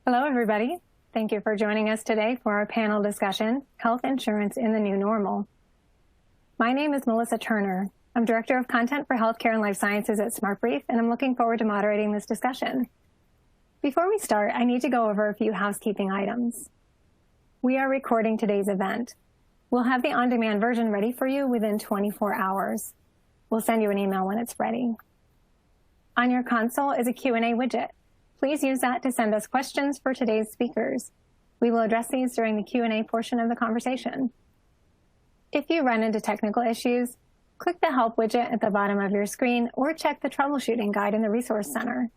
Hello, everybody. Thank you for joining us today for our panel discussion, Health Insurance in the New Normal. My name is Melissa Turner. I'm Director of Content for Healthcare and Life Sciences at SmartBrief, and I'm looking forward to moderating this discussion. Before we start, I need to go over a few housekeeping items. We are recording today's event. We'll have the on-demand version ready for you within 24 hours. We'll send you an email when it's ready. On your console is a Q&A widget. Please use that to send us questions for today's speakers. We will address these during the Q&A portion of the conversation. If you run into technical issues, click the Help widget at the bottom of your screen or check the troubleshooting guide in the Resource Center.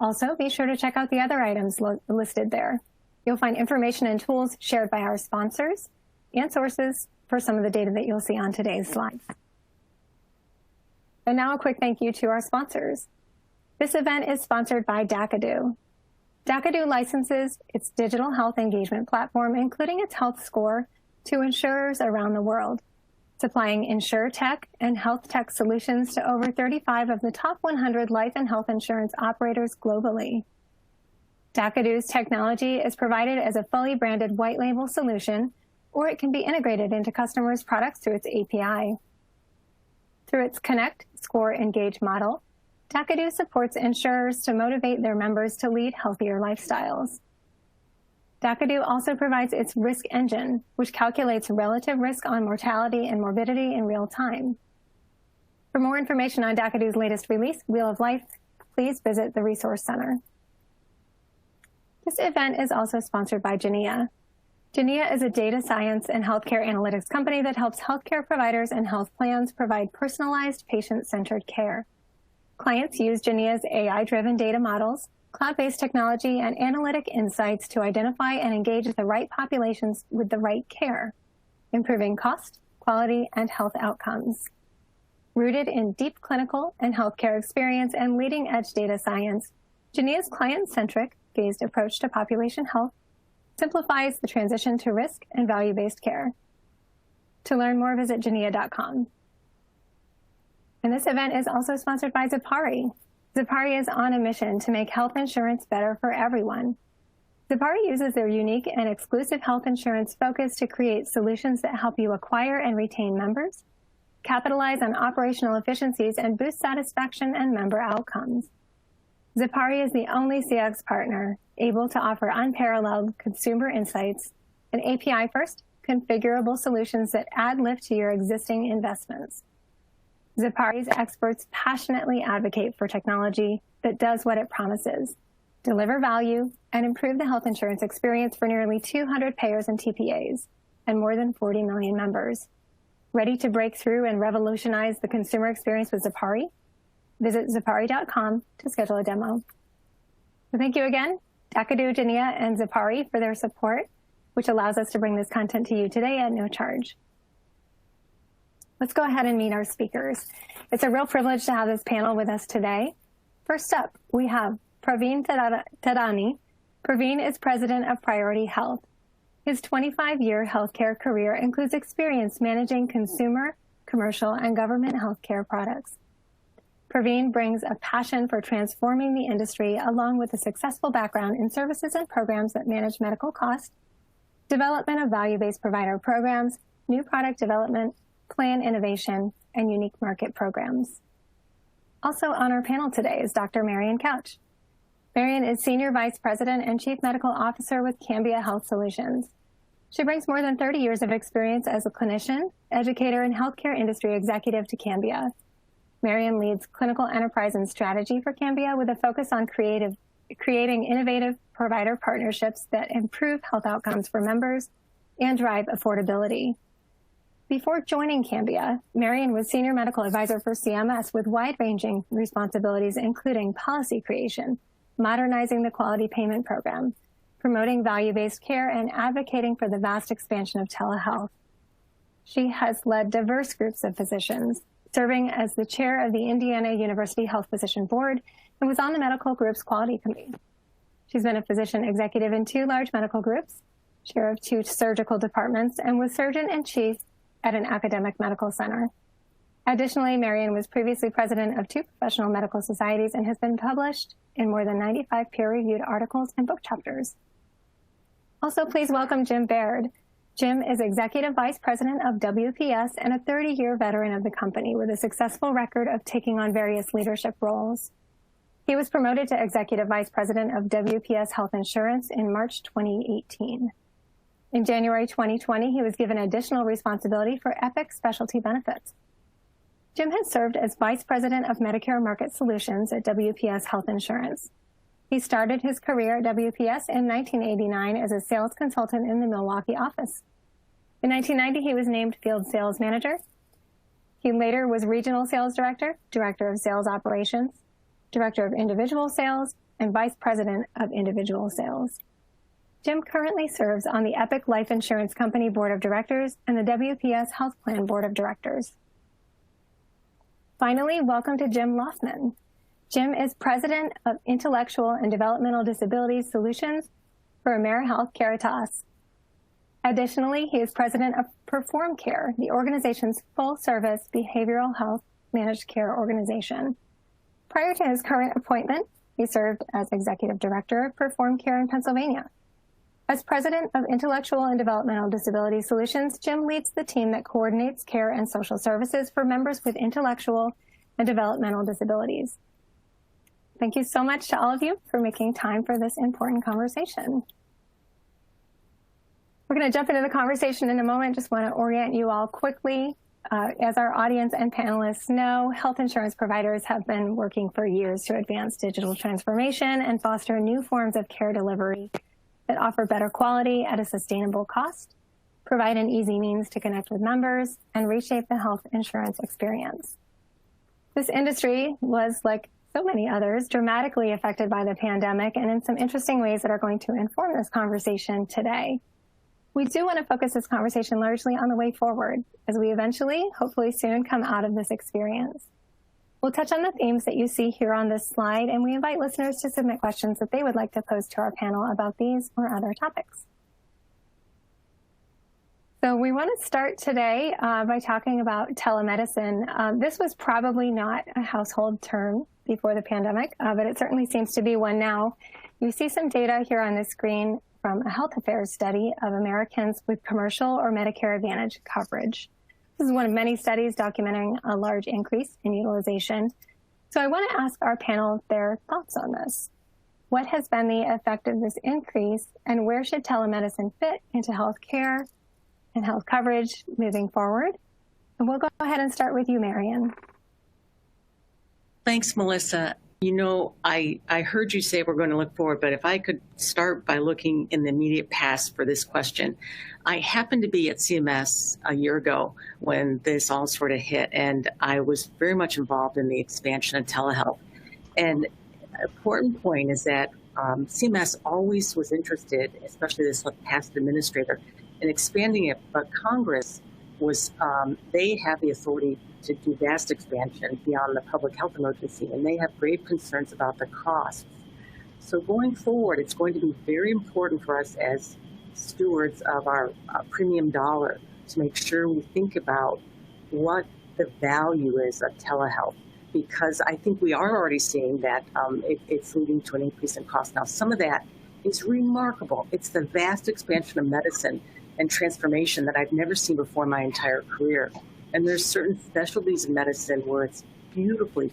Also, be sure to check out the other items listed there. You'll find information and tools shared by our sponsors and sources for some of the data that you'll see on today's slides. And now a quick thank you to our sponsors. This event is sponsored by Dakadu. Dakadu licenses its digital health engagement platform, including its health score, to insurers around the world, supplying InsurTech and health tech solutions to over 35 of the top 100 life and health insurance operators globally. Dakadu's technology is provided as a fully branded white label solution, or it can be integrated into customers' products through its API. Through its Connect, Score, Engage model, Dakadu supports insurers to motivate their members to lead healthier lifestyles. Dakadu also provides its risk engine, which calculates relative risk on mortality and morbidity in real time. For more information on Dakadu's latest release, Wheel of Life, please visit the Resource Center. This event is also sponsored by Genea. Genea is a data science and healthcare analytics company that helps healthcare providers and health plans provide personalized, patient-centered care. Clients use Genea's AI-driven data models, cloud-based technology, and analytic insights to identify and engage the right populations with the right care, improving cost, quality, and health outcomes. Rooted in deep clinical and healthcare experience and leading-edge data science, Genea's client-centric, phased approach to population health simplifies the transition to risk and value-based care. To learn more, visit genea.com. And this event is also sponsored by Zipari. Zipari is on a mission to make health insurance better for everyone. Zipari uses their unique and exclusive health insurance focus to create solutions that help you acquire and retain members, capitalize on operational efficiencies, and boost satisfaction and member outcomes. Zipari is the only CX partner able to offer unparalleled consumer insights and API-first, configurable solutions that add lift to your existing investments. Zipari's experts passionately advocate for technology that does what it promises, deliver value, and improve the health insurance experience for nearly 200 payers and TPAs, and more than 40 million members. Ready to break through and revolutionize the consumer experience with Zipari? Visit Zipari.com to schedule a demo. So thank you again, Dakadu, Genea, and Zipari for their support, which allows us to bring this content to you today at no charge. Let's go ahead and meet our speakers. It's a real privilege to have this panel with us today. First up, we have Praveen Tadani. Praveen is president of Priority Health. His 25-year healthcare career includes experience managing consumer, commercial, and government healthcare products. Praveen brings a passion for transforming the industry along with a successful background in services and programs that manage medical cost, development of value-based provider programs, new product development, plan innovation, and unique market programs. Also on our panel today is Dr. Marion Couch. Marion is Senior Vice President and Chief Medical Officer with Cambia Health Solutions. She brings more than 30 years of experience as a clinician, educator, and healthcare industry executive to Cambia. Marion leads clinical enterprise and strategy for Cambia with a focus on creating innovative provider partnerships that improve health outcomes for members and drive affordability. Before joining Cambia, Marion was Senior Medical Advisor for CMS with wide-ranging responsibilities, including policy creation, modernizing the quality payment program, promoting value-based care, and advocating for the vast expansion of telehealth. She has led diverse groups of physicians, serving as the chair of the Indiana University Health Physician Board, and was on the medical group's quality committee. She's been a physician executive in 2 large medical groups, chair of 2 surgical departments, and was surgeon-in-chief at an academic medical center. Additionally, Marion was previously president of 2 professional medical societies and has been published in more than 95 peer-reviewed articles and book chapters. Also, please welcome Jim Baird. Jim is Executive Vice President of WPS and a 30-year veteran of the company with a successful record of taking on various leadership roles. He was promoted to Executive Vice President of WPS Health Insurance in March 2018. In January 2020, he was given additional responsibility for Epic Specialty Benefits. Jim has served as Vice President of Medicare Market Solutions at WPS Health Insurance. He started his career at WPS in 1989 as a sales consultant in the Milwaukee office. In 1990, he was named Field Sales Manager. He later was Regional Sales Director, Director of Sales Operations, Director of Individual Sales, and Vice President of Individual Sales. Jim currently serves on the Epic Life Insurance Company Board of Directors and the WPS Health Plan Board of Directors. Finally, welcome to Jim Lofman. Jim is President of Intellectual and Developmental Disabilities Solutions for AmeriHealth Caritas. Additionally, he is President of Perform Care, the organization's full-service behavioral health managed care organization. Prior to his current appointment, he served as Executive Director of Perform Care in Pennsylvania. As President of Intellectual and Developmental Disability Solutions, Jim leads the team that coordinates care and social services for members with intellectual and developmental disabilities. Thank you so much to all of you for making time for this important conversation. We're going to jump into the conversation in a moment. Just want to orient you all quickly. As our audience and panelists know, health insurance providers have been working for years to advance digital transformation and foster new forms of care delivery that offer better quality at a sustainable cost, provide an easy means to connect with members, and reshape the health insurance experience. This industry was, like so many others, dramatically affected by the pandemic and in some interesting ways that are going to inform this conversation today. We do want to focus this conversation largely on the way forward as we eventually, hopefully soon, come out of this experience. We'll touch on the themes that you see here on this slide, and we invite listeners to submit questions that they would like to pose to our panel about these or other topics. So we want to start today by talking about telemedicine. This was probably not a household term before the pandemic, but it certainly seems to be one now. You see some data here on the screen from a health affairs study of Americans with commercial or Medicare Advantage coverage. This is one of many studies documenting a large increase in utilization. So I want to ask our panel their thoughts on this. What has been the effect of this increase, and where should telemedicine fit into health care and health coverage moving forward? And we'll go ahead and start with you, Marion. Thanks, Melissa. You know, I heard you say we're going to look forward, but if I could start by looking in the immediate past for this question. I happened to be at CMS a year ago when this all sort of hit, and I was very much involved in the expansion of telehealth. And an important point is that CMS always was interested, especially this past administrator, in expanding it, but Congress was, they have the authority to do vast expansion beyond the public health emergency, and they have grave concerns about the costs. So going forward, it's going to be very important for us as stewards of our premium dollar to make sure we think about what the value is of telehealth, because I think we are already seeing that it's leading to an increase in cost. Now, some of that is remarkable. It's the vast expansion of medicine and transformation that I've never seen before in my entire career. And there's certain specialties in medicine where it's beautifully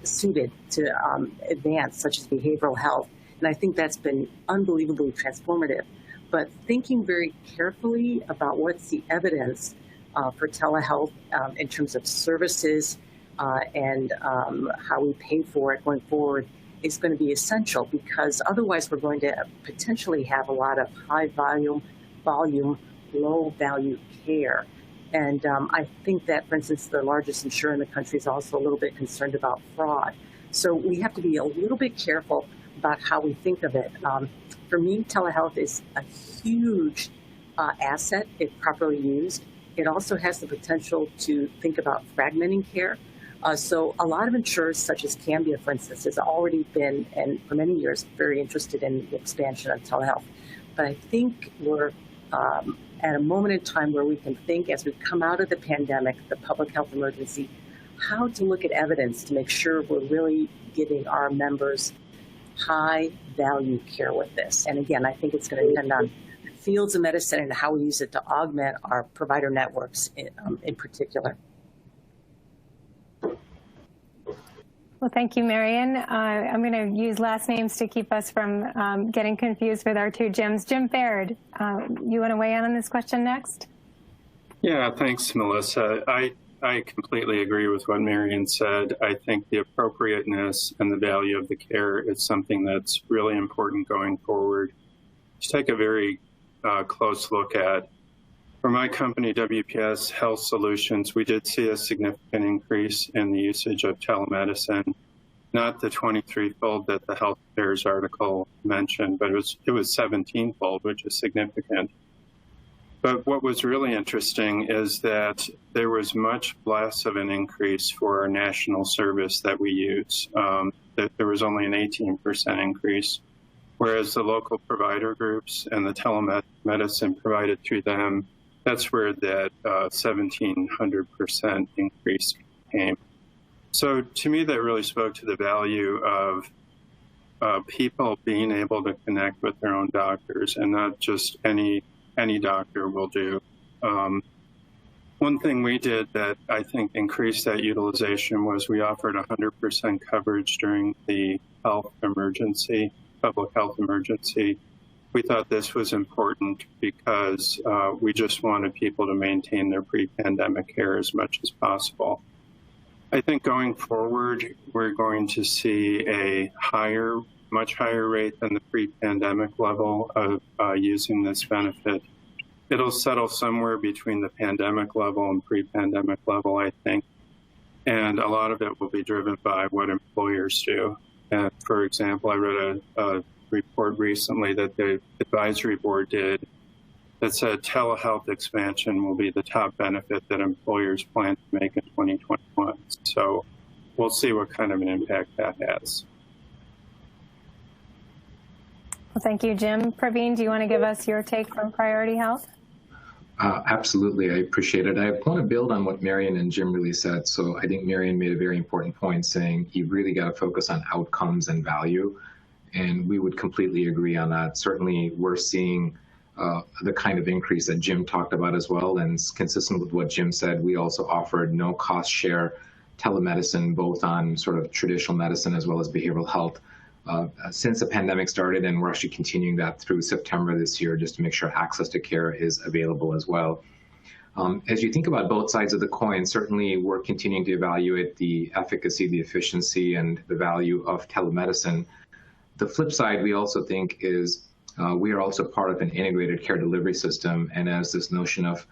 suited to advance, such as behavioral health. And I think that's been unbelievably transformative. But thinking very carefully about what's the evidence for telehealth in terms of services and how we pay for it going forward is going to be essential, because otherwise we're going to potentially have a lot of high volume, low value care. And I think that, for instance, the largest insurer in the country is also a little bit concerned about fraud. So we have to be a little bit careful about how we think of it. For me, telehealth is a huge asset if properly used. It also has the potential to think about fragmenting care. So a lot of insurers, such as Cambia, for instance, has already been, and for many years, very interested in the expansion of telehealth. But I think we're at a moment in time where we can think, as we come out of the pandemic, the public health emergency, how to look at evidence to make sure we're really giving our members high value care with this. And again, I think it's going to depend on fields of medicine and how we use it to augment our provider networks in particular. Well, thank you, Marion. I'm going to use last names to keep us from getting confused with our two Jims. Jim Baird, you want to weigh in on this question next? Yeah, thanks, Melissa. I completely agree with what Marion said. I think the appropriateness and the value of the care is something that's really important going forward. Let's take a very close look at. For my company, WPS Health Solutions, we did see a significant increase in the usage of telemedicine, not the 23-fold that the Health Affairs article mentioned, but it was 17-fold, which is significant. But what was really interesting is that there was much less of an increase for our national service that we use. There was only an 18% increase, whereas the local provider groups and the telemedicine provided through them, that's where that 1,700% increase came. So to me, that really spoke to the value of people being able to connect with their own doctors, and not just any doctor will do. One thing we did that I think increased that utilization was we offered 100% coverage during the public health emergency. We thought this was important because we just wanted people to maintain their pre-pandemic care as much as possible. I think going forward, we're going to see a much higher rate than the pre-pandemic level of using this benefit. It'll settle somewhere between the pandemic level and pre-pandemic level, I think. And a lot of it will be driven by what employers do. And for example, I read a report recently that the advisory board did that said telehealth expansion will be the top benefit that employers plan to make in 2021. So we'll see what kind of an impact that has. Well, thank you, Jim. Praveen, do you want to give us your take from Priority Health? Absolutely. I appreciate it. I want to build on what Marion and Jim really said. So I think Marion made a very important point saying you really got to focus on outcomes and value. And we would completely agree on that. Certainly, we're seeing the kind of increase that Jim talked about as well. And consistent with what Jim said, we also offered no cost share telemedicine, both on sort of traditional medicine as well as behavioral health. Since the pandemic started, and we're actually continuing that through September this year, just to make sure access to care is available as well. As you think about both sides of the coin, certainly we're continuing to evaluate the efficacy, the efficiency, and the value of telemedicine. The flip side, we also think is we are also part of an integrated care delivery system, and as this notion of,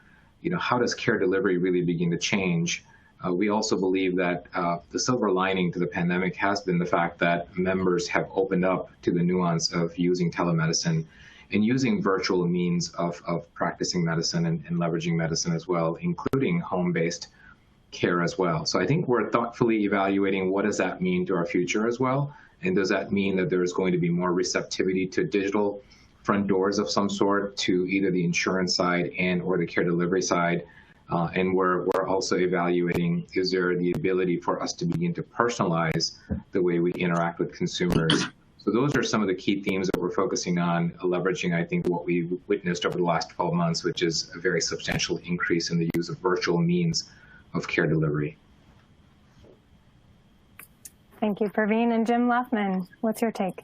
how does care delivery really begin to change? We also believe that the silver lining to the pandemic has been the fact that members have opened up to the nuance of using telemedicine and using virtual means of practicing medicine and leveraging medicine as well, including home-based care as well. So I think we're thoughtfully evaluating what does that mean to our future as well, and does that mean that there's going to be more receptivity to digital front doors of some sort to either the insurance side and or the care delivery side? And we're also evaluating, is there the ability for us to begin to personalize the way we interact with consumers? So those are some of the key themes that we're focusing on, leveraging, I think, what we witnessed over the last 12 months, which is a very substantial increase in the use of virtual means of care delivery. Thank you, Praveen. And Jim Lofman, what's your take?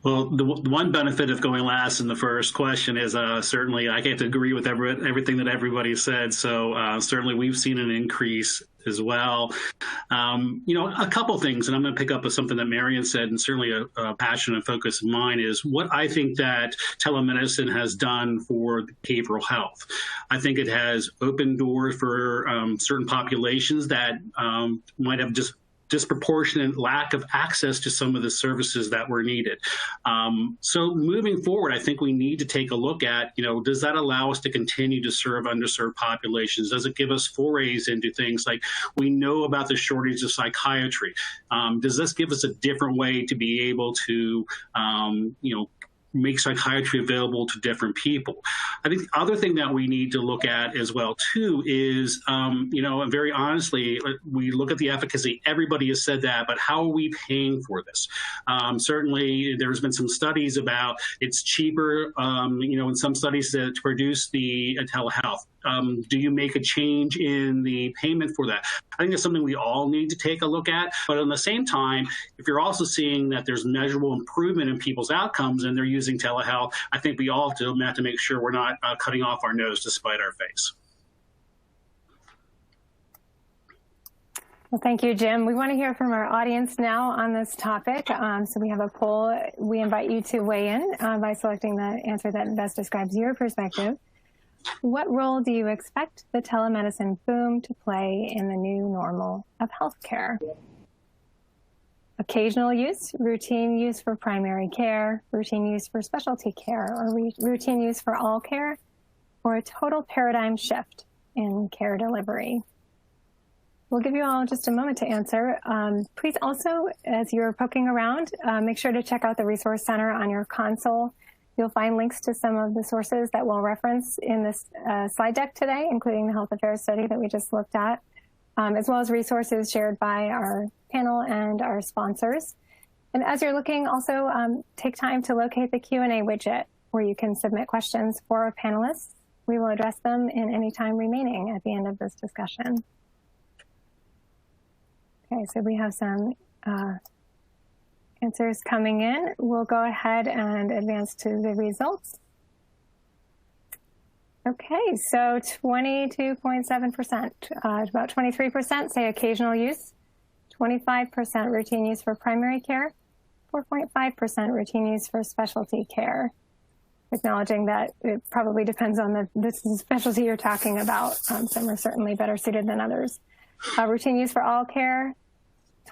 Well, the one benefit of going last in the first question is certainly I get to agree with everything that everybody said. So certainly we've seen an increase as well. A couple things, and I'm going to pick up with something that Marion said, and certainly a passion and focus of mine is what I think that telemedicine has done for behavioral health. I think it has opened doors for certain populations that might have just disproportionate lack of access to some of the services that were needed. So moving forward, I think we need to take a look at, does that allow us to continue to serve underserved populations? Does it give us forays into things like we know about the shortage of psychiatry? Does this give us a different way to be able to, make psychiatry available to different people. I think the other thing that we need to look at as well, too, is, and very honestly, we look at the efficacy. Everybody has said that, but how are we paying for this? Certainly, there's been some studies about it's cheaper, in some studies to produce the telehealth. Do you make a change in the payment for that? I think that's something we all need to take a look at. But at the same time, if you're also seeing that there's measurable improvement in people's outcomes and they're using telehealth, I think we all have to make sure we're not cutting off our nose to spite our face. Well, thank you, Jim. We want to hear from our audience now on this topic. So we have a poll. We invite you to weigh in by selecting the answer that best describes your perspective. What role do you expect the telemedicine boom to play in the new normal of healthcare? Occasional use, routine use for primary care, routine use for specialty care, or routine use for all care, or a total paradigm shift in care delivery? We'll give you all just a moment to answer. Please also, as you're poking around, make sure to check out the Resource Center on your console. You'll find links to some of the sources that we'll reference in this slide deck today, including the Health Affairs study that we just looked at, as well as resources shared by our panel and our sponsors. And as you're looking, also take time to locate the Q&A widget where you can submit questions for our panelists. We will address them in any time remaining at the end of this discussion. Okay, so we have some answers coming in. We'll go ahead and advance to the results. Okay, so 22.7%, about 23% say occasional use, 25% routine use for primary care, 4.5% routine use for specialty care, acknowledging that it probably depends on the specialty you're talking about. Some are certainly better suited than others. Routine use for all care,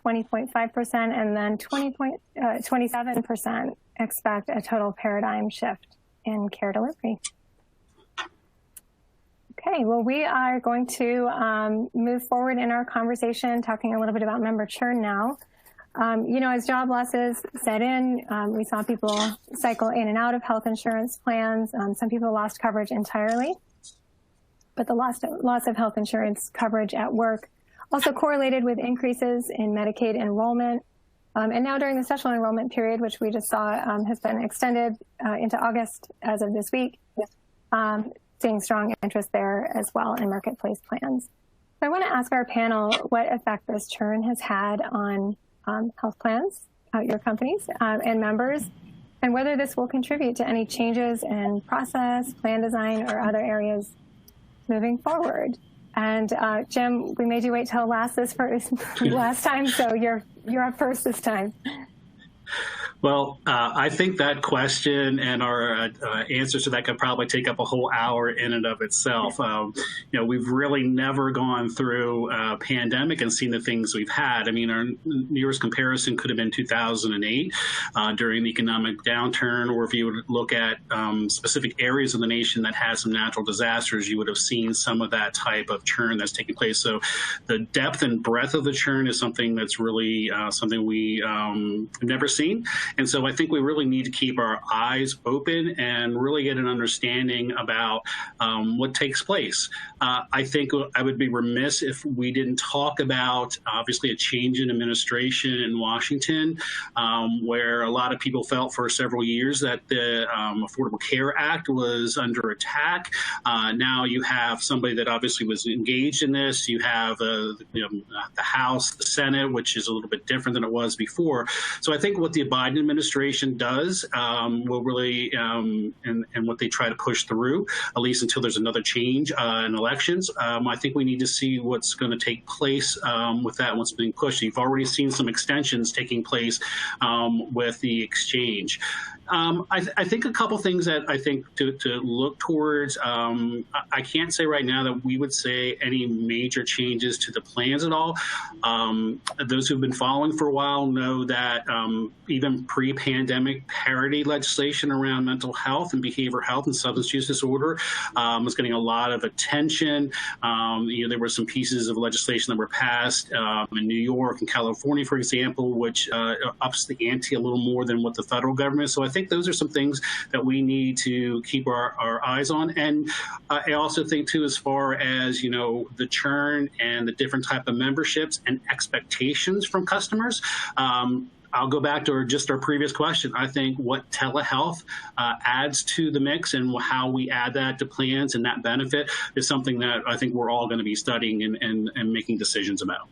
20.5%, and then 27% expect a total paradigm shift in care delivery. Okay, well, we are going to move forward in our conversation, talking a little bit about member churn now. As job losses set in, we saw people cycle in and out of health insurance plans. Some people lost coverage entirely, but the loss of health insurance coverage at work also correlated with increases in Medicaid enrollment. And now during the special enrollment period, which we just saw has been extended into August as of this week, seeing strong interest there as well in marketplace plans. So I want to ask our panel what effect this churn has had on health plans, your companies, and members, and whether this will contribute to any changes in process, plan design, or other areas moving forward. And Jim, we made you wait till last time, so you're up first this time. Well, I think that question and our answers to that could probably take up a whole hour in and of itself. We've really never gone through a pandemic and seen the things we've had. I mean, our nearest comparison could have been 2008 during the economic downturn, or if you would look at specific areas of the nation that had some natural disasters, you would have seen some of that type of churn that's taking place. So the depth and breadth of the churn is something that's really something we have never seen. And so I think we really need to keep our eyes open and really get an understanding about what takes place. I think I would be remiss if we didn't talk about, obviously, a change in administration in Washington, where a lot of people felt for several years that the Affordable Care Act was under attack. Now you have somebody that obviously was engaged in this. You have the House, the Senate, which is a little bit different than it was before. So I think what the Biden administration does will really, and what they try to push through, at least until there's another change in elections, I think we need to see what's going to take place with that and what's being pushed. You've already seen some extensions taking place with the exchange. I think a couple things that I think to look towards, I can't say right now that we would say any major changes to the plans at all. Those who've been following for a while know that even pre-pandemic parity legislation around mental health and behavioral health and substance use disorder was getting a lot of attention. There were some pieces of legislation that were passed in New York and California, for example, which ups the ante a little more than what the federal government is. So I think think those are some things that we need to keep our eyes on. And I also think, too, as far as, the churn and the different type of memberships and expectations from customers, I'll go back to our previous question. I think what telehealth adds to the mix and how we add that to plans and that benefit is something that I think we're all going to be studying and making decisions about.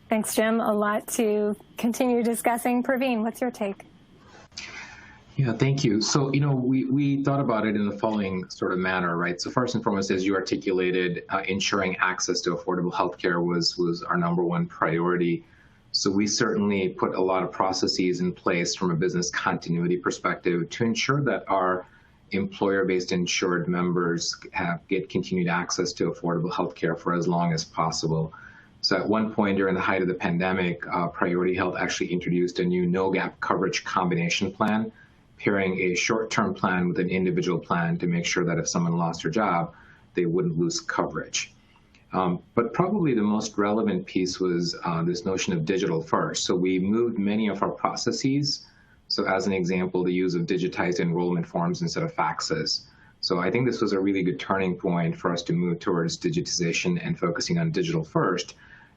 Thanks, Jim. A lot to continue discussing. Praveen, what's your take? Yeah, thank you. So, we thought about it in the following sort of manner, right? So first and foremost, as you articulated, ensuring access to affordable healthcare was our number one priority. So we certainly put a lot of processes in place from a business continuity perspective to ensure that our employer-based insured members get continued access to affordable healthcare for as long as possible. So at one point during the height of the pandemic, Priority Health actually introduced a new no-gap coverage combination plan, pairing a short-term plan with an individual plan to make sure that if someone lost their job, they wouldn't lose coverage. But probably the most relevant piece was this notion of digital first. So we moved many of our processes. So as an example, the use of digitized enrollment forms instead of faxes. So I think this was a really good turning point for us to move towards digitization and focusing on digital first.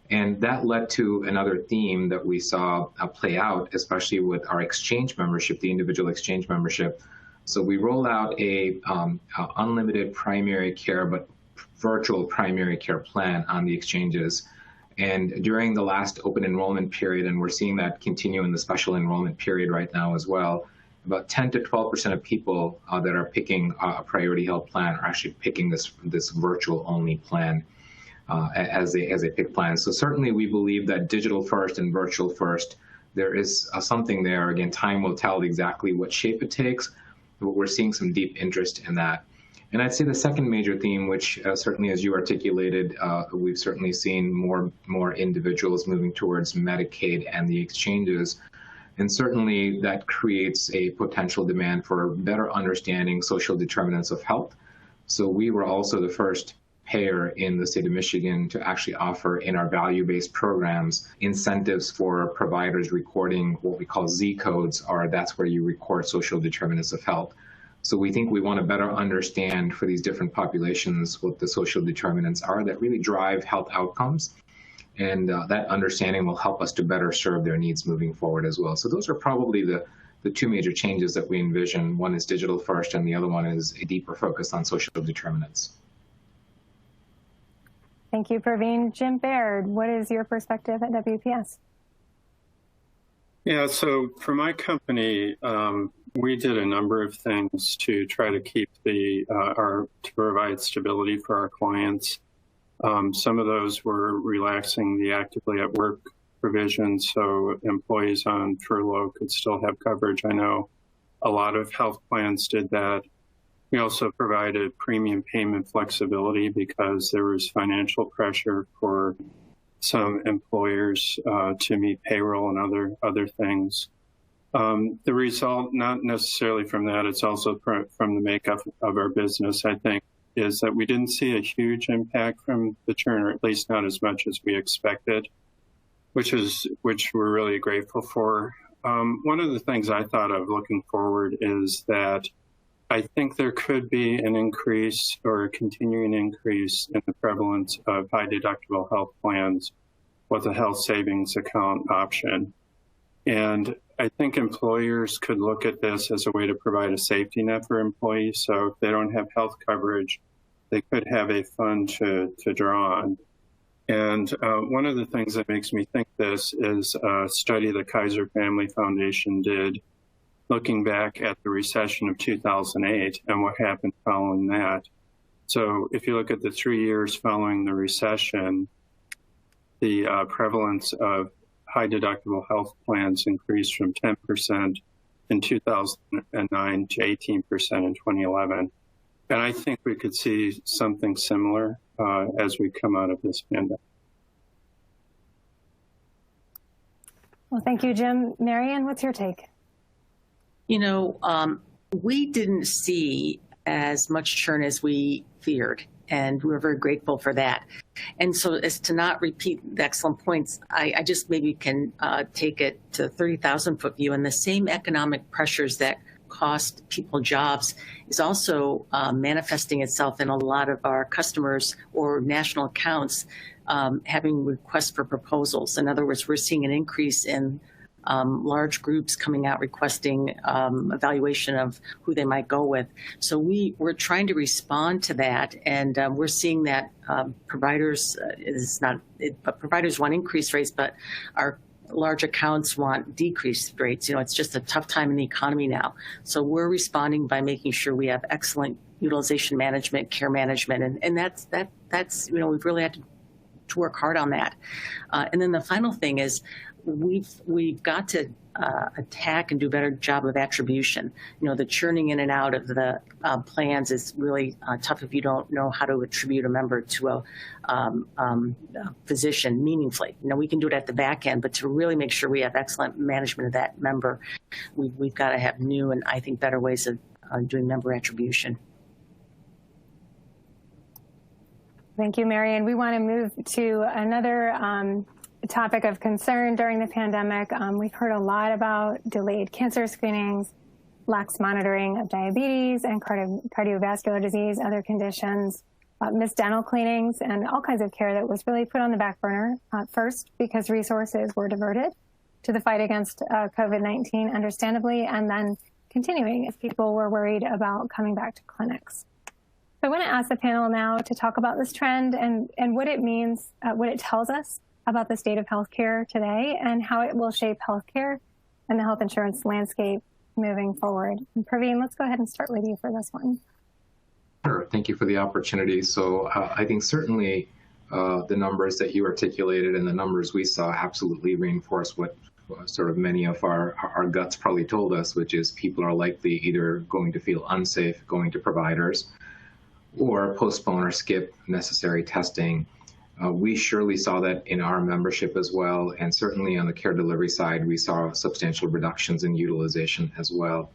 And that led to another theme that we saw play out, especially with our exchange membership, the individual exchange membership. So we rolled out a unlimited primary care, but virtual primary care plan on the exchanges. And during the last open enrollment period, and we're seeing that continue in the special enrollment period right now as well, about 10 to 12% of people that are picking a Priority Health plan are actually picking this virtual only plan. As they pick plans. So certainly we believe that digital first and virtual first, there is something there. Again, time will tell exactly what shape it takes, but we're seeing some deep interest in that. And I'd say the second major theme, which certainly as you articulated, we've certainly seen more individuals moving towards Medicaid and the exchanges. And certainly that creates a potential demand for better understanding social determinants of health. So we were also the first payer in the state of Michigan to actually offer in our value-based programs incentives for providers recording what we call Z codes, or that's where you record social determinants of health. So we think we want to better understand for these different populations what the social determinants are that really drive health outcomes. And that understanding will help us to better serve their needs moving forward as well. So those are probably the two major changes that we envision. One is digital first, and the other one is a deeper focus on social determinants. Thank you, Praveen. Jim Baird, what is your perspective at WPS? Yeah, so for my company, we did a number of things to try to keep to provide stability for our clients. Some of those were relaxing the actively at work provisions, so employees on furlough could still have coverage. I know a lot of health plans did that. We also provided premium payment flexibility because there was financial pressure for some employers to meet payroll and other things. The result, not necessarily from that, it's also from the makeup of our business, I think, is that we didn't see a huge impact from the churn, or at least not as much as we expected, which we're really grateful for. One of the things I thought of looking forward is that I think there could be an increase or a continuing increase in the prevalence of high deductible health plans with a health savings account option. And I think employers could look at this as a way to provide a safety net for employees. So if they don't have health coverage, they could have a fund to draw on. And one of the things that makes me think this is a study the Kaiser Family Foundation did looking back at the recession of 2008 and what happened following that. So if you look at the 3 years following the recession, the prevalence of high deductible health plans increased from 10% in 2009 to 18% in 2011. And I think we could see something similar as we come out of this pandemic. Well, thank you, Jim. Marion, what's your take? We didn't see as much churn as we feared, and we're very grateful for that. And so as to not repeat the excellent points, I just maybe can take it to 30,000 foot view, and the same economic pressures that cost people jobs is also manifesting itself in a lot of our customers or national accounts having requests for proposals. In other words, we're seeing an increase in large groups coming out requesting evaluation of who they might go with. So we're trying to respond to that, and we're seeing that providers providers want increased rates, but our large accounts want decreased rates. It's just a tough time in the economy now. So we're responding by making sure we have excellent utilization management, care management, and that's we've really had to work hard on that. And then the final thing is we've got to attack and do a better job of attribution. The churning in and out of the plans is really tough if you don't know how to attribute a member to a physician meaningfully. We can do it at the back end, but to really make sure we have excellent management of that member, we've got to have new and I think better ways of doing member attribution. Thank you, Marion. We want to move to another topic of concern during the pandemic. We've heard a lot about delayed cancer screenings, lax monitoring of diabetes and cardiovascular disease, other conditions, missed dental cleanings, and all kinds of care that was really put on the back burner first because resources were diverted to the fight against COVID-19, understandably, and then continuing as people were worried about coming back to clinics. So I want to ask the panel now to talk about this trend and what it means, what it tells us about the state of healthcare today and how it will shape healthcare and the health insurance landscape moving forward. And Praveen, let's go ahead and start with you for this one. Sure. Thank you for the opportunity. So I think certainly the numbers that you articulated and the numbers we saw absolutely reinforce what sort of many of our guts probably told us, which is people are likely either going to feel unsafe going to providers or postpone or skip necessary testing. We surely saw that in our membership as well, and certainly on the care delivery side, we saw substantial reductions in utilization as well.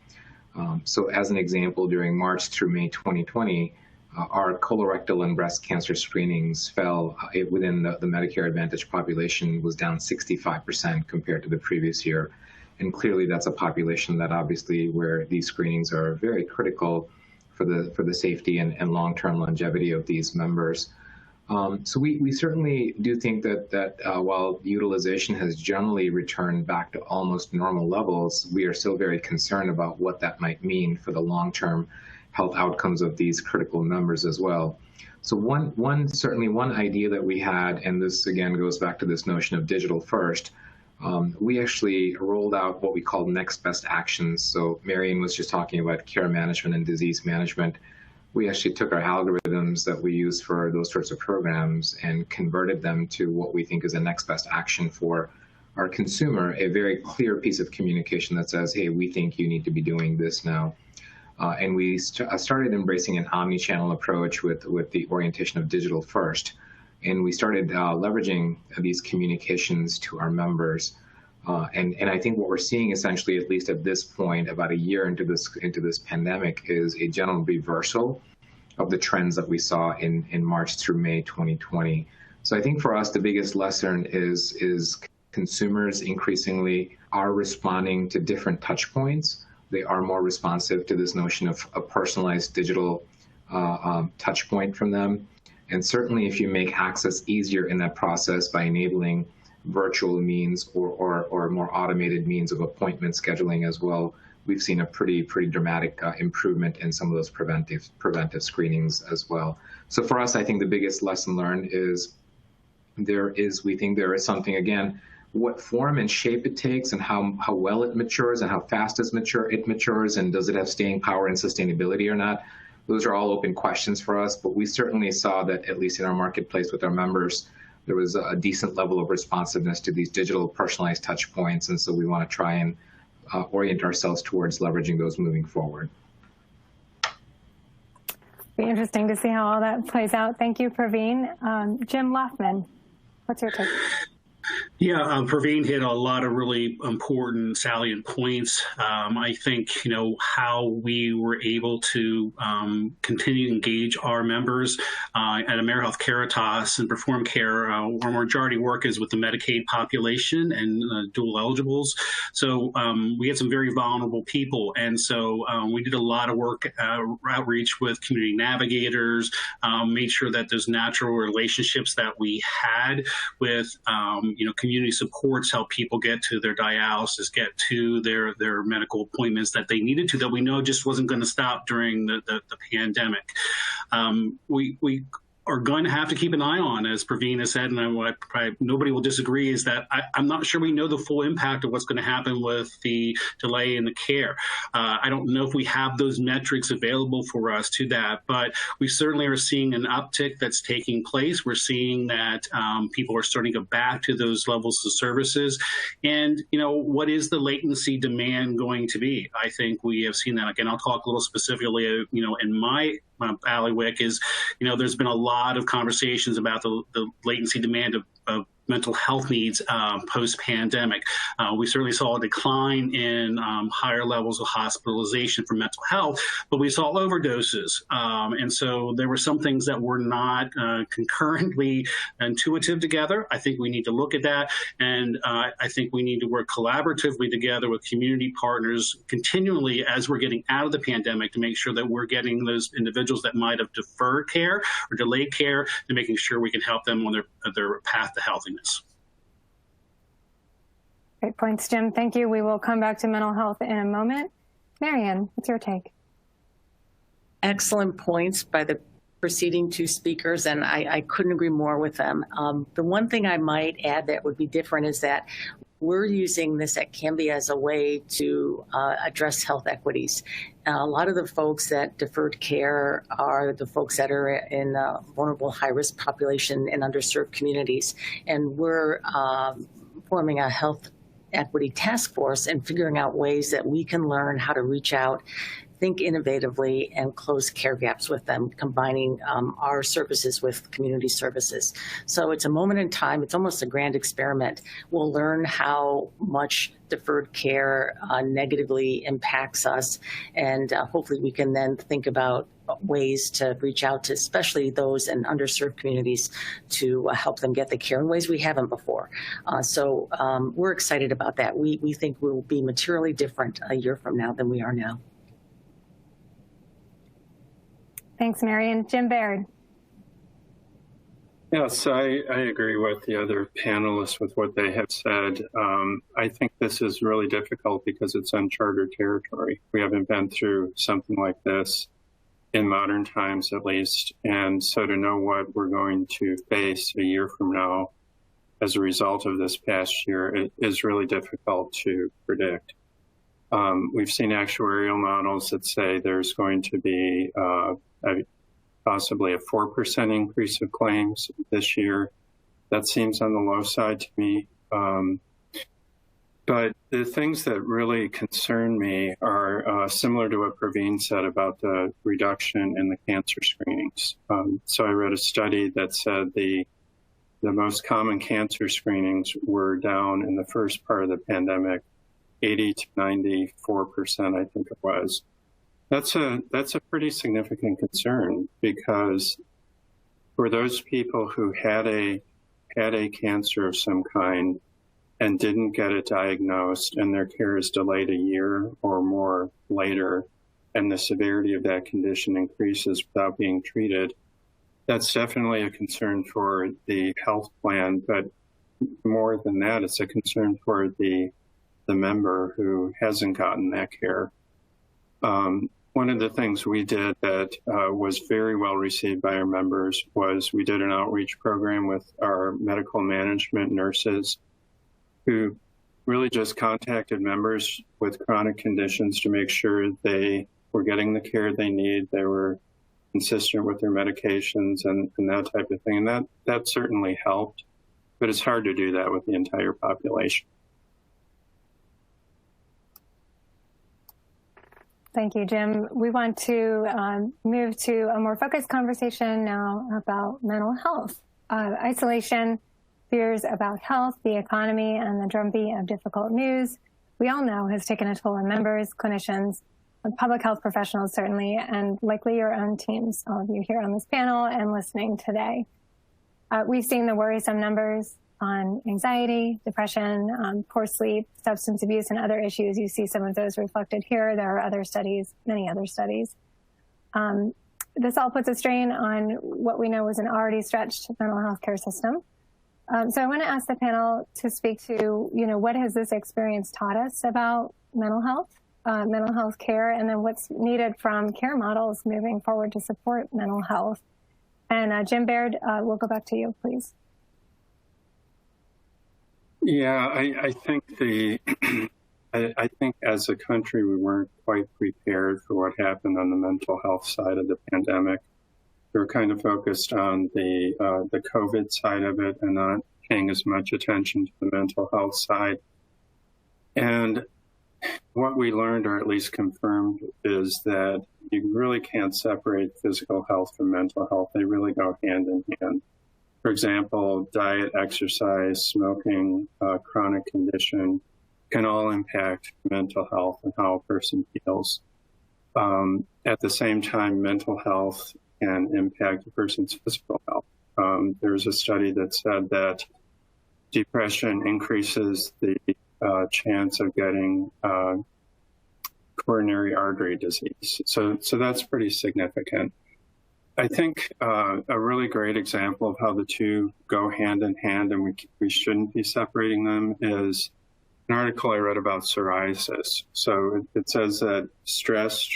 So as an example, during March through May 2020, our colorectal and breast cancer screenings fell within the Medicare Advantage population was down 65% compared to the previous year. And clearly that's a population that obviously where these screenings are very critical for the safety and long-term longevity of these members. So we certainly do think that while utilization has generally returned back to almost normal levels, we are still very concerned about what that might mean for the long-term health outcomes of these critical members as well. So certainly one idea that we had, and this again goes back to this notion of digital first, we actually rolled out what we call next best actions. So Marion was just talking about care management and disease management. We actually took our algorithms that we use for those sorts of programs and converted them to what we think is a next best action for our consumer, a very clear piece of communication that says, hey, we think you need to be doing this now. And we started embracing an omni-channel approach with the orientation of digital first. And we started leveraging these communications to our members. And I think what we're seeing essentially, at least at this point, about a year into this pandemic, is a general reversal of the trends that we saw in March through May 2020. So I think for us, the biggest lesson is consumers increasingly are responding to different touch points. They are more responsive to this notion of a personalized digital touch point from them. And certainly if you make access easier in that process by enabling virtual means or more automated means of appointment scheduling as well, we've seen a pretty dramatic improvement in some of those preventive screenings as well. So for us, I think the biggest lesson learned is we think there is something, again, what form and shape it takes and how well it matures and how fast it matures and does it have staying power and sustainability or not. Those are all open questions for us, but we certainly saw that, at least in our marketplace with our members, there was a decent level of responsiveness to these digital personalized touch points. And so we want to try and orient ourselves towards leveraging those moving forward. Be interesting to see how all that plays out. Thank you, Praveen. Jim Lofman, what's your take? Yeah, Praveen hit a lot of really important salient points. I think, how we were able to continue to engage our members at AmeriHealth Caritas and perform care. Our majority work is with the Medicaid population and dual eligibles. So we had some very vulnerable people. And so we did a lot of work, outreach with community navigators, made sure that those natural relationships that we had with, community supports help people get to their dialysis, get to their medical appointments that they needed to, that we know just wasn't going to stop during the pandemic. We are going to have to keep an eye on, as Praveen has said, and nobody will disagree, is that I'm not sure we know the full impact of what's going to happen with the delay in the care. I don't know if we have those metrics available for us to that, but we certainly are seeing an uptick that's taking place. We're seeing that people are starting to go back to those levels of services. And, what is the latency demand going to be? I think we have seen that. Again, I'll talk a little specifically, in my bailiwick is, there's been a lot of conversations about the latency demand of mental health needs post-pandemic. We certainly saw a decline in higher levels of hospitalization for mental health, but we saw overdoses. And so there were some things that were not concurrently intuitive together. I think we need to look at that. And I think we need to work collaboratively together with community partners continually as we're getting out of the pandemic to make sure that we're getting those individuals that might have deferred care or delayed care and making sure we can help them on their path to healthiness. Great points, Jim. Thank you. We will come back to mental health in a moment. Marion, what's your take? Excellent points by the preceding two speakers, and I couldn't agree more with them. The one thing I might add that would be different is that we're using this at Cambia as a way to address health equities. A lot of the folks that deferred care are the folks that are in vulnerable high-risk population and underserved communities. And we're forming a health equity task force and figuring out ways that we can learn how to reach out, think innovatively, and close care gaps with them, combining our services with community services. So it's a moment in time. It's almost a grand experiment. We'll learn how much deferred care negatively impacts us, and hopefully we can then think about ways to reach out to especially those in underserved communities to help them get the care in ways we haven't before. So we're excited about that. We think we'll be materially different a year from now than we are now. Thanks, Marion. Jim Baird. Yes, I agree with the other panelists with what they have said. I think this is really difficult because it's uncharted territory. We haven't been through something like this in modern times, at least. And so to know what we're going to face a year from now as a result of this past year is really difficult to predict. We've seen actuarial models that say there's going to be possibly a 4% increase of claims this year. That seems on the low side to me. But the things that really concern me are similar to what Praveen said about the reduction in the cancer screenings. So I read a study that said the most common cancer screenings were down in the first part of the pandemic, 80 to 94%, I think it was. That's a pretty significant concern, because for those people who had a cancer of some kind and didn't get it diagnosed, and their care is delayed a year or more later, and the severity of that condition increases without being treated, that's definitely a concern for the health plan. But more than that, it's a concern for the member who hasn't gotten that care. One of the things we did that was very well received by our members was we did an outreach program with our medical management nurses, who really just contacted members with chronic conditions to make sure they were getting the care they need, they were consistent with their medications and that type of thing. And that certainly helped, but it's hard to do that with the entire population. Thank you, Jim. We want to move to a more focused conversation now about mental health. Isolation fears about health, the economy, and the drumbeat of difficult news we all know has taken a toll on members, clinicians, and public health professionals certainly, and likely your own teams, all of you here on this panel and listening today. We've seen the worrisome numbers on anxiety, depression, poor sleep, substance abuse, and other issues. You see some of those reflected here. There are other studies, many other studies. This all puts a strain on what we know was an already stretched mental health care system. So I want to ask the panel to speak to, what has this experience taught us about mental health care, and then what's needed from care models moving forward to support mental health. And Jim Baird, we'll go back to you, please. Yeah, I think I think as a country, we weren't quite prepared for what happened on the mental health side of the pandemic. We were kind of focused on the COVID side of it and not paying as much attention to the mental health side. And what we learned, or at least confirmed, is that you really can't separate physical health from mental health. They really go hand in hand. For example, diet, exercise, smoking, chronic condition can all impact mental health and how a person feels. At the same time, mental health can impact a person's physical health. There's a study that said that depression increases the chance of getting coronary artery disease. So that's pretty significant. I think a really great example of how the two go hand in hand, and we shouldn't be separating them, is an article I read about psoriasis. So it says that stress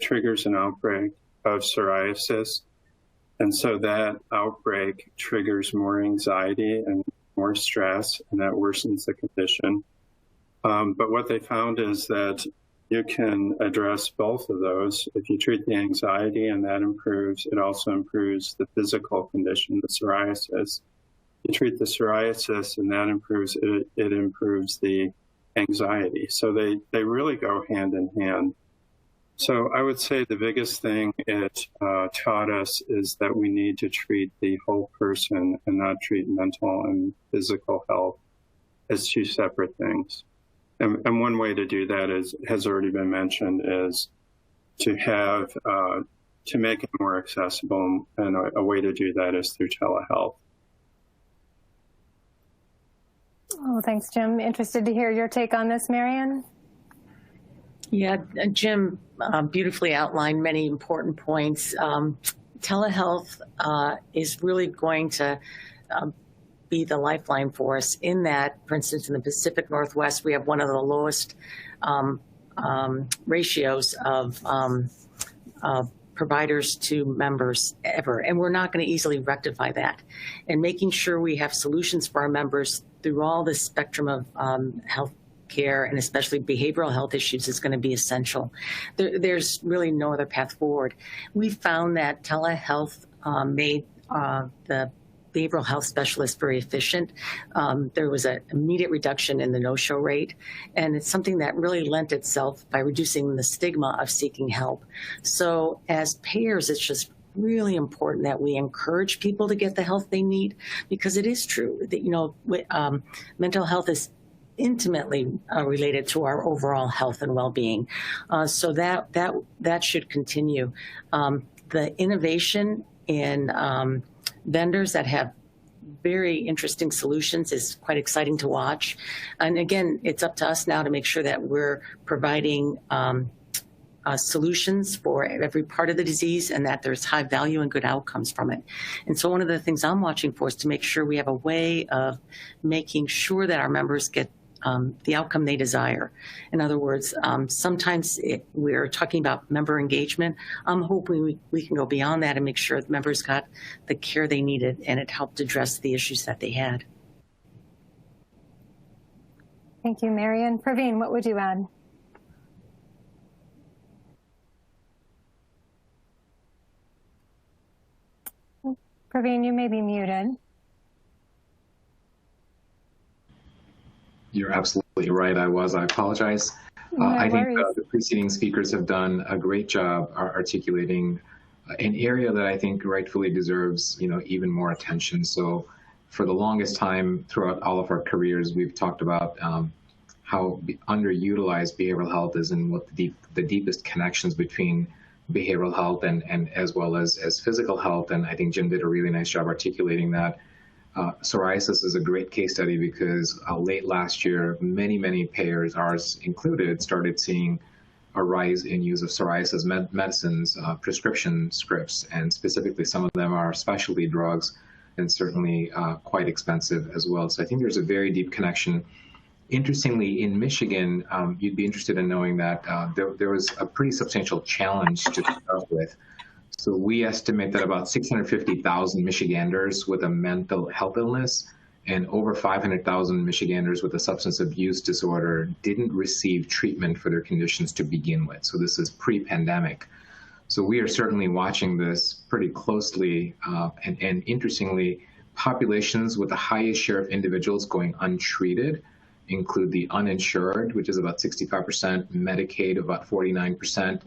triggers an outbreak of psoriasis. And so that outbreak triggers more anxiety and more stress, and that worsens the condition. But what they found is that you can address both of those. If you treat the anxiety and that improves, it also improves the physical condition, the psoriasis. You treat the psoriasis and that improves, it improves the anxiety. So they really go hand in hand. So I would say the biggest thing it taught us is that we need to treat the whole person and not treat mental and physical health as two separate things. And one way to do that has already been mentioned, is to have to make it more accessible, and a way to do that is through telehealth. Oh, thanks, Jim. Interested to hear your take on this, Marion. Yeah, Jim beautifully outlined many important points. Telehealth is really going to be the lifeline for us in that, for instance, in the Pacific Northwest, we have one of the lowest ratios of providers to members ever. And we're not going to easily rectify that. And making sure we have solutions for our members through all this spectrum of health care, and especially behavioral health issues, is going to be essential. There's really no other path forward. We found that telehealth made the behavioral health specialists very efficient. There was an immediate reduction in the no-show rate, and it's something that really lent itself by reducing the stigma of seeking help. So as payers, it's just really important that we encourage people to get the help they need, because it is true that, mental health is intimately related to our overall health and well-being. So that should continue. The innovation in vendors that have very interesting solutions is quite exciting to watch. And again, it's up to us now to make sure that we're providing solutions for every part of the disease, and that there's high value and good outcomes from it. And so one of the things I'm watching for is to make sure we have a way of making sure that our members get the outcome they desire. In other words, sometimes we're talking about member engagement. I'm hoping we can go beyond that and make sure that members got the care they needed and it helped address the issues that they had. Thank you, Marion. Praveen, what would you add? Praveen, you may be muted. You're absolutely right. I apologize. I think the preceding speakers have done a great job articulating an area that I think rightfully deserves, even more attention. So For the longest time throughout all of our careers, we've talked about how underutilized behavioral health is and what the deepest connections between behavioral health and as well as physical health. And I think Jim did a really nice job articulating that. Psoriasis is a great case study because late last year, many payers, ours included, started seeing a rise in use of psoriasis medicines, prescription scripts, and specifically some of them are specialty drugs and certainly quite expensive as well. So I think there's a very deep connection. Interestingly, in Michigan, you'd be interested in knowing that there was a pretty substantial challenge to start with. So we estimate that about 650,000 Michiganders with a mental health illness and over 500,000 Michiganders with a substance abuse disorder didn't receive treatment for their conditions to begin with. So this is pre-pandemic. So we are certainly watching this pretty closely. And interestingly, populations with the highest share of individuals going untreated include the uninsured, which is about 65%, Medicaid about 49%,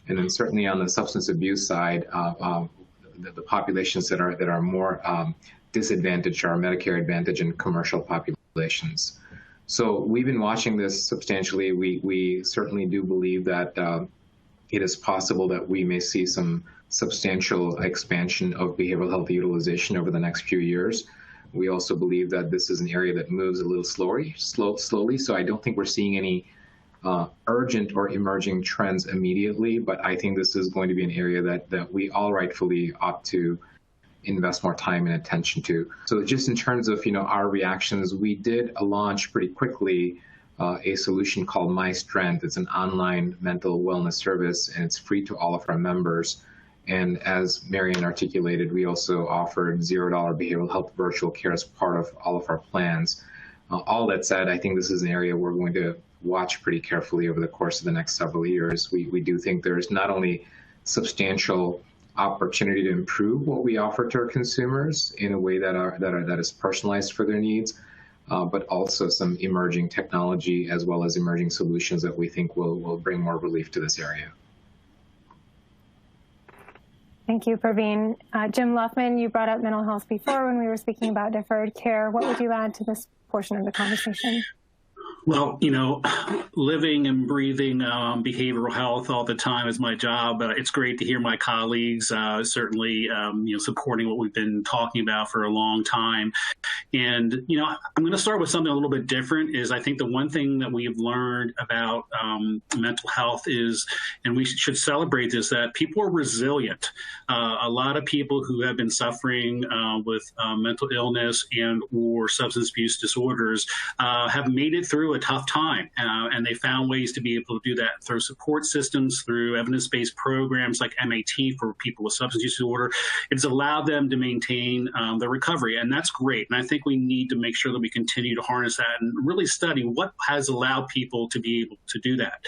and then certainly on the substance abuse side, the populations that are more disadvantaged are Medicare Advantage and commercial populations. So we've been watching this substantially. We certainly do believe that it is possible that we may see some substantial expansion of behavioral health utilization over the next few years. We also believe that this is an area that moves a little slowly. So I don't think we're seeing any urgent or emerging trends immediately, but I think this is going to be an area that we all rightfully ought to invest more time and attention to. So just in terms of our reactions, we did launch pretty quickly a solution called My Strength. It's an online mental wellness service, and it's free to all of our members. And as Marion articulated, we also offered $0 behavioral health virtual care as part of all of our plans. All that said, I think this is an area we're going to watch pretty carefully over the course of the next several years. We do think there's not only substantial opportunity to improve what we offer to our consumers in a way that is personalized for their needs, but also some emerging technology as well as emerging solutions that we think will bring more relief to this area. Thank you, Praveen. Jim Lofman, you brought up mental health before when we were speaking about deferred care. What would you add to this portion of the conversation? Well, living and breathing behavioral health all the time is my job. It's great to hear my colleagues certainly, supporting what we've been talking about for a long time. And, I'm going to start with something a little bit different. Is I think the one thing that we've learned about mental health is, and we should celebrate this, that people are resilient. A lot of people who have been suffering with mental illness and or substance abuse disorders have made it through a tough time, and they found ways to be able to do that through support systems, through evidence-based programs like MAT for people with substance use disorder. It's allowed them to maintain their recovery, and that's great. And I think we need to make sure that we continue to harness that and really study what has allowed people to be able to do that.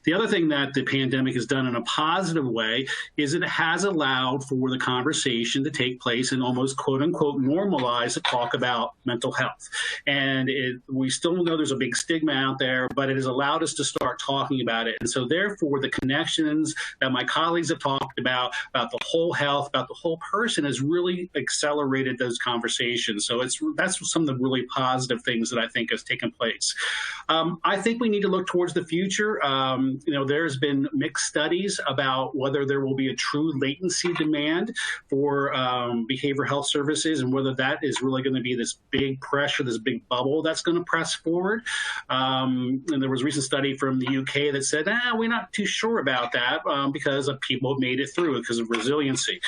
The other thing that the pandemic has done in a positive way is it has allowed for the conversation to take place and almost quote unquote normalize the talk about mental health. And we still know there's a big stigma out there, but it has allowed us to start talking about it. And so therefore the connections that my colleagues have talked about the whole health, about the whole person, has really accelerated those conversations. So that's some of the really positive things that I think has taken place. I think we need to look towards the future. There's been mixed studies about whether there will be a true latency demand for behavioral health services and whether that is really going to be this big pressure, this big bubble that's going to press forward. And there was a recent study from the UK that said, we're not too sure about that because people have made it through because of resiliency.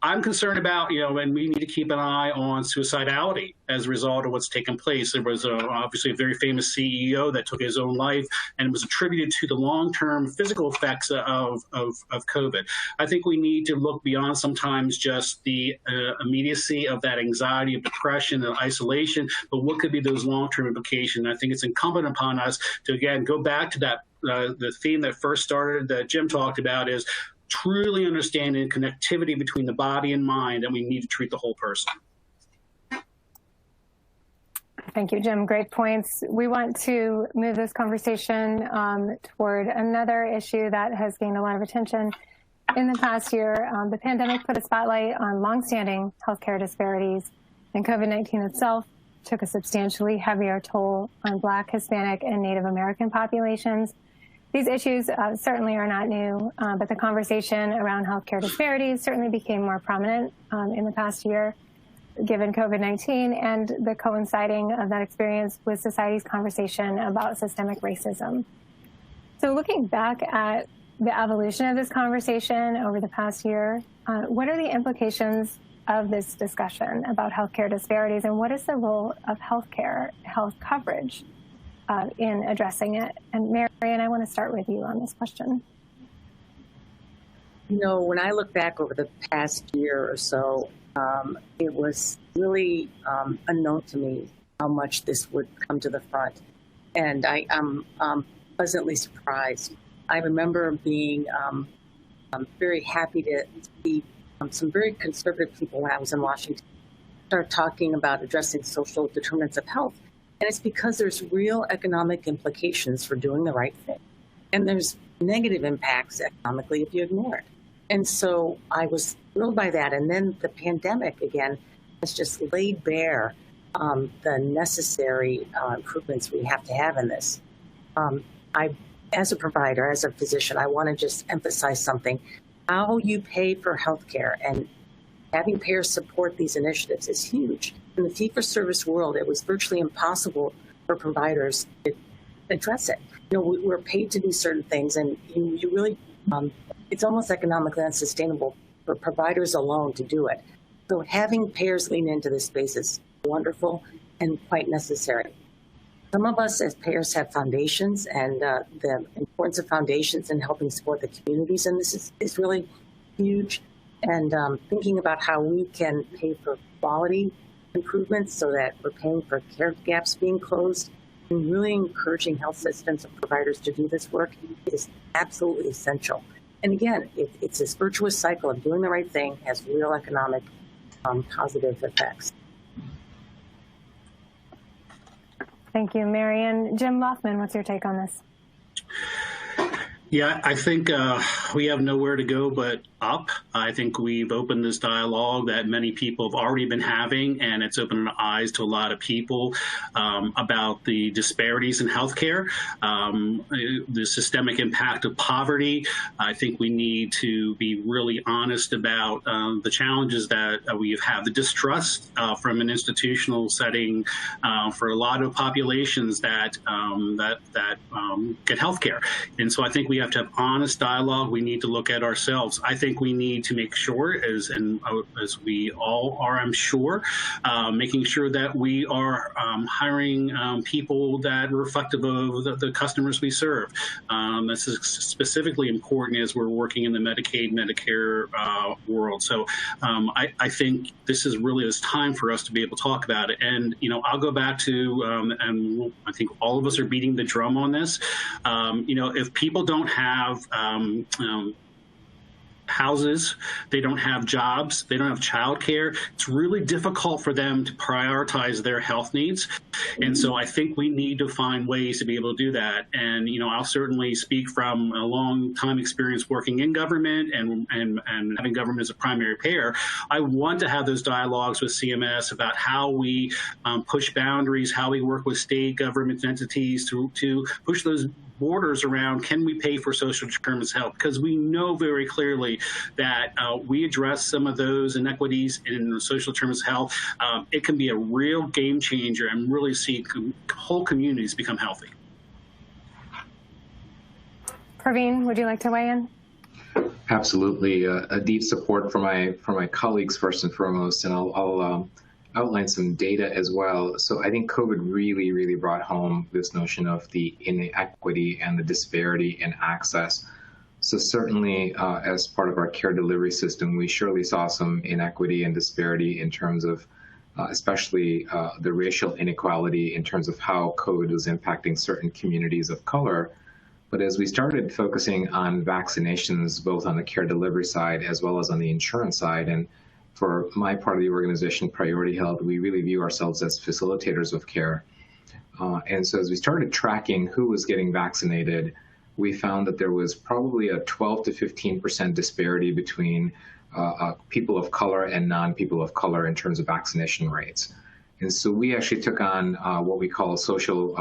I'm concerned about, and we need to keep an eye on suicidality as a result of what's taken place. There was obviously a very famous CEO that took his own life, and it was attributed to the long-term physical effects of COVID. I think we need to look beyond sometimes just the immediacy of that anxiety, of depression, and isolation, but what could be those long-term implications. I think it's incumbent upon us to, again, go back to that, the theme that first started, that Jim talked about, is truly understanding connectivity between the body and mind, and we need to treat the whole person. Thank you, Jim. Great points. We want to move this conversation toward another issue that has gained a lot of attention in the past year. The pandemic put a spotlight on longstanding healthcare disparities And COVID-19 itself took a substantially heavier toll on Black, Hispanic, and Native American populations. These issues certainly are not new, but the conversation around healthcare disparities certainly became more prominent in the past year, given COVID-19 and the coinciding of that experience with society's conversation about systemic racism. So looking back at the evolution of this conversation over the past year, what are the implications of this discussion about healthcare disparities, and what is the role of healthcare, health coverage in addressing it? And Marion, I want to start with you on this question. You know, when I look back over the past year or so, it was really unknown to me how much this would come to the front. And I'm pleasantly surprised. I remember being very happy to see some very conservative people when I was in Washington start talking about addressing social determinants of health. And it's because there's real economic implications for doing the right thing. And there's negative impacts economically if you ignore it. And so I was thrilled by that. And then the pandemic, again, has just laid bare the necessary improvements we have to have in this. As a provider, as a physician, I want to just emphasize something. How you pay for healthcare and having payers support these initiatives is huge. In the fee-for-service world, it was virtually impossible for providers to address it. You know, we're paid to do certain things, and you really, it's almost economically unsustainable for providers alone to do it. So having payers lean into this space is wonderful and quite necessary. Some of us as payers have foundations, and the importance of foundations in helping support the communities, and this is really huge. And thinking about how we can pay for quality improvements so that we're paying for care gaps being closed, and really encouraging health systems and providers to do this work is absolutely essential. And again, it's this virtuous cycle of doing the right thing has real economic positive effects. Thank you, Marion. Jim Lofman, what's your take on this? Yeah, I think we have nowhere to go but up. I think we've opened this dialogue that many people have already been having, and it's opened eyes to a lot of people about the disparities in healthcare, the systemic impact of poverty. I think we need to be really honest about the challenges that we have, the distrust from an institutional setting for a lot of populations that get healthcare. And so I think we have to have honest dialogue. We need to look at ourselves. I think we need to make sure, as we all are, I'm sure, making sure that we are hiring people that are reflective of the customers we serve. This is specifically important as we're working in the Medicaid, Medicare world. So I think this is really this time for us to be able to talk about it. And, you know, I'll go back to, and I think all of us are beating the drum on this. You know, if people don't have houses, they don't have jobs, they don't have childcare, it's really difficult for them to prioritize their health needs. And so I think we need to find ways to be able to do that. And, you know, I'll certainly speak from a long time experience working in government and having government as a primary payer. I want to have those dialogues with CMS about how we push boundaries, how we work with state government entities to push those borders around, can we pay for social determinants of health? Because we know very clearly that we address some of those inequities in social determinants of health. It can be a real game changer and really see whole communities become healthy. Praveen, would you like to weigh in? Absolutely. A deep support for my colleagues first and foremost, and I'll outline some data as well. So I think COVID really brought home this notion of the inequity and the disparity in access. So certainly as part of our care delivery system, we surely saw some inequity and disparity in terms of especially the racial inequality in terms of how COVID was impacting certain communities of color. But as we started focusing on vaccinations, both on the care delivery side as well as on the insurance side, and for my part of the organization, Priority Health, we really view ourselves as facilitators of care. And so as we started tracking who was getting vaccinated, we found that there was probably a 12 to 15% disparity between people of color and non-people of color in terms of vaccination rates. And so we actually took on what we call a social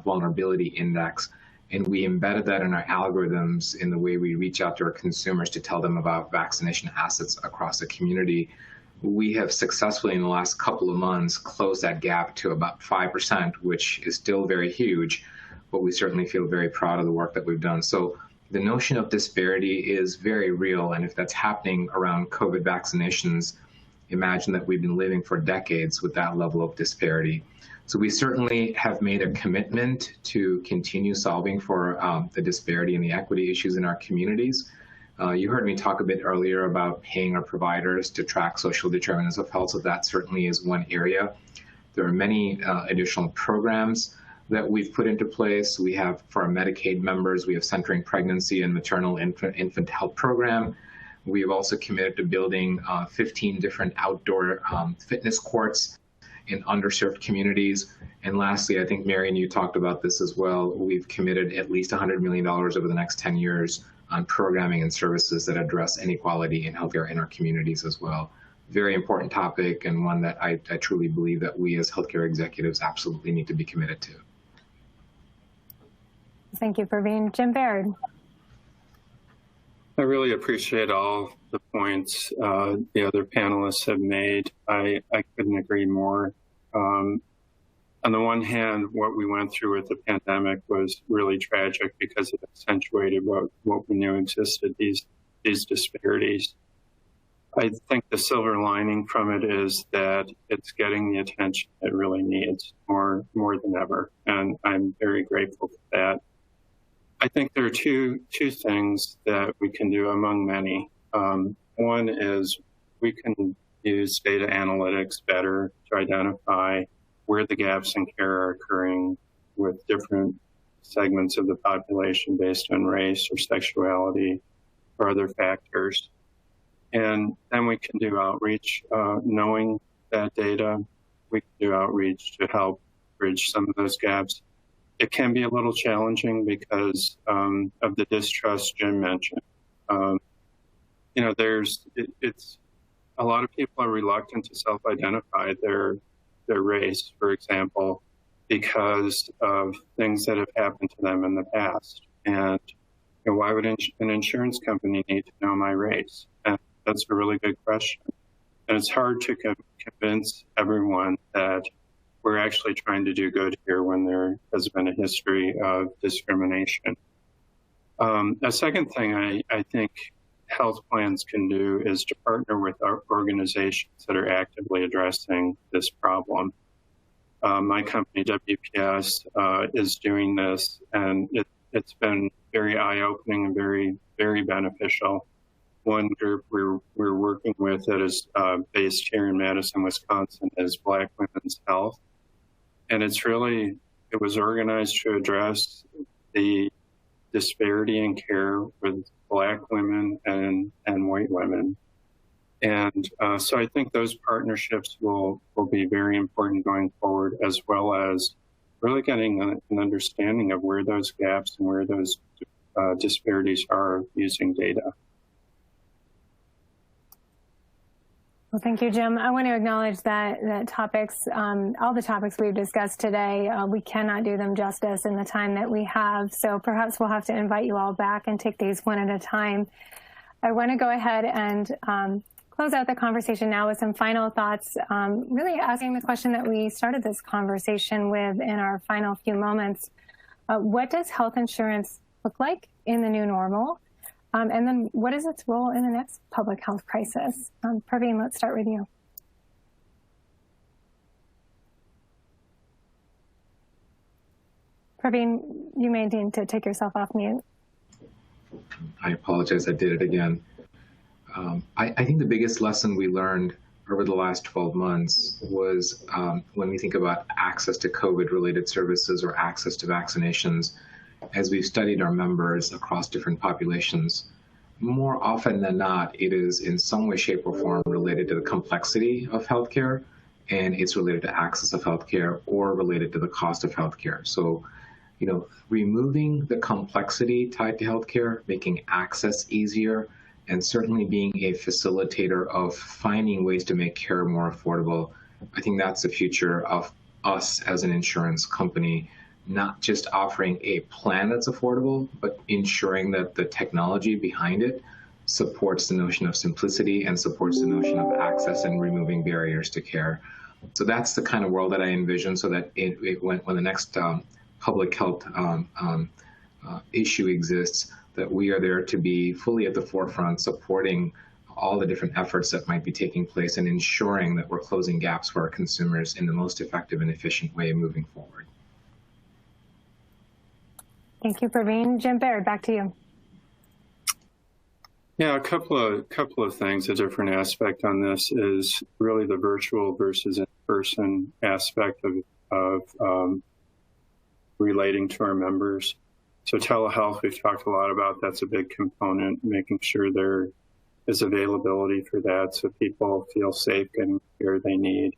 vulnerability index, and we embedded that in our algorithms in the way we reach out to our consumers to tell them about vaccination assets across the community. We have successfully in the last couple of months closed that gap to about 5%, which is still very huge, but we certainly feel very proud of the work that we've done. So the notion of disparity is very real, and if that's happening around COVID vaccinations, imagine that we've been living for decades with that level of disparity. So we certainly have made a commitment to continue solving for the disparity and the equity issues in our communities. You heard me talk a bit earlier about paying our providers to track social determinants of health, so that certainly is one area. There are many additional programs that we've put into place. We have, for our Medicaid members, we have Centering Pregnancy and Maternal Infant Health Program. We have also committed to building 15 different outdoor fitness courts in underserved communities. And lastly, I think, Marion, you talked about this as well. We've committed at least $100 million over the next 10 years on programming and services that address inequality in healthcare in our communities as well. Very important topic, and one that I truly believe that we as healthcare executives absolutely need to be committed to. Thank you, Praveen. Jim Baird. I really appreciate all the points the other panelists have made. I couldn't agree more. On the one hand, what we went through with the pandemic was really tragic because it accentuated what we knew existed, these disparities. I think the silver lining from it is that it's getting the attention it really needs more than ever, and I'm very grateful for that. I think there are two things that we can do among many. One is we can use data analytics better to identify where the gaps in care are occurring with different segments of the population based on race or sexuality or other factors. And then we can do outreach. Knowing that data, we can do outreach to help bridge some of those gaps. It can be a little challenging because of the distrust Jim mentioned. It's a lot of people are reluctant to self-identify their race, for example, because of things that have happened to them in the past. And why would an insurance company need to know my race? And that's a really good question. And it's hard to convince everyone that we're actually trying to do good here when there has been a history of discrimination. A second thing I think health plans can do is to partner with our organizations that are actively addressing this problem. My company, WPS, is doing this, and it's been very eye-opening and very, very beneficial. One group we're working with that is based here in Madison, Wisconsin, is Black Women's Health. And it was organized to address the disparity in care with Black women and white women. And so I think those partnerships will be very important going forward, as well as really getting an understanding of where those gaps and where those disparities are using data. Well, thank you, Jim. I want to acknowledge that topics, all the topics we've discussed today, we cannot do them justice in the time that we have. So perhaps we'll have to invite you all back and take these one at a time. I want to go ahead and close out the conversation now with some final thoughts, really asking the question that we started this conversation with in our final few moments. What does health insurance look like in the new normal? And then what is its role in the next public health crisis? Praveen, let's start with you. Praveen, you may need to take yourself off mute. I apologize, I did it again. I think the biggest lesson we learned over the last 12 months was when we think about access to COVID-related services or access to vaccinations, as we've studied our members across different populations, more often than not, it is in some way, shape, or form related to the complexity of healthcare, and it's related to access of healthcare or related to the cost of healthcare. So, removing the complexity tied to healthcare, making access easier, and certainly being a facilitator of finding ways to make care more affordable. I think that's the future of us as an insurance company, not just offering a plan that's affordable, but ensuring that the technology behind it supports the notion of simplicity and supports the notion of access and removing barriers to care. So that's the kind of world that I envision, so that when the next public health issue exists, that we are there to be fully at the forefront, supporting all the different efforts that might be taking place and ensuring that we're closing gaps for our consumers in the most effective and efficient way moving forward. Thank you, Praveen. Jim Baird, back to you. Yeah, a couple of things. A different aspect on this is really the virtual versus in-person aspect of relating to our members. So telehealth, we've talked a lot about. That's a big component, making sure there is availability for that so people feel safe and care they need.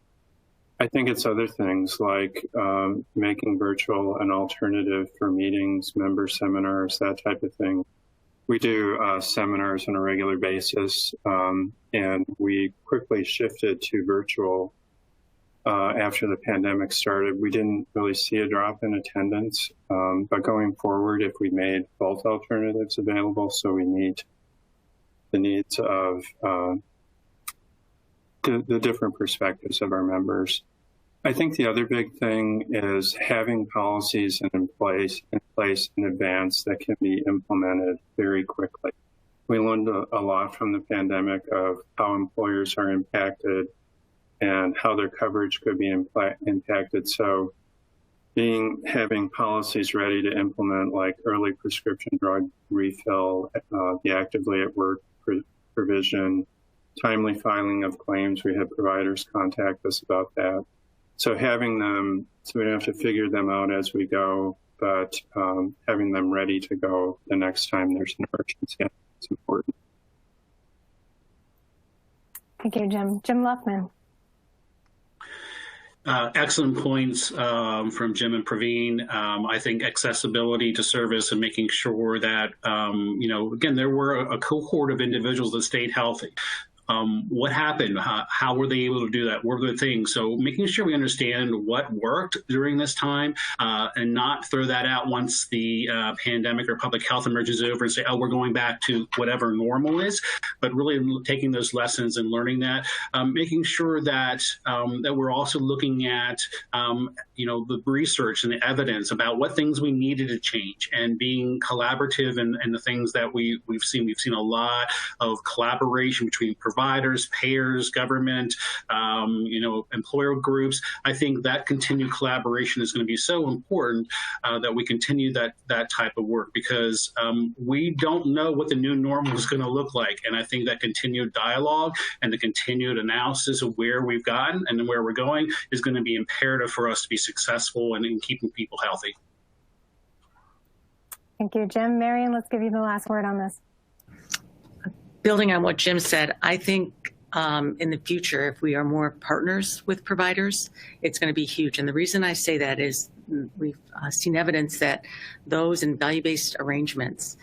I think it's other things like making virtual an alternative for meetings, member seminars, that type of thing. We do seminars on a regular basis, and we quickly shifted to virtual after the pandemic started. We didn't really see a drop in attendance, but going forward, if we made both alternatives available, so we meet the needs of the different perspectives of our members. I think the other big thing is having policies in place in advance that can be implemented very quickly. We learned a lot from the pandemic of how employers are impacted and how their coverage could be impacted. So having policies ready to implement, like early prescription drug refill, the actively at work provision, timely filing of claims. We had providers contact us about that. So having them, so we don't have to figure them out as we go, but having them ready to go the next time there's an emergency, is important. Thank you, Jim. Jim Lofman. Excellent points from Jim and Praveen. I think accessibility to service and making sure that, again, there were a cohort of individuals that stayed healthy. What happened? How were they able to do that? What were the things? So making sure we understand what worked during this time and not throw that out once the pandemic or public health emerges over and say, oh, we're going back to whatever normal is, but really taking those lessons and learning that, making sure that that we're also looking at, the research and the evidence about what things we needed to change and being collaborative and the things that we've seen. We've seen a lot of collaboration between providers, payers, government, employer groups. I think that continued collaboration is going to be so important that we continue that type of work, because we don't know what the new normal is going to look like. And I think that continued dialogue and the continued analysis of where we've gotten and where we're going is going to be imperative for us to be successful and in keeping people healthy. Thank you, Jim. Marion, let's give you the last word on this. Building on what Jim said, I think in the future, if we are more partners with providers, it's going to be huge. And the reason I say that is we've seen evidence that those in value-based arrangements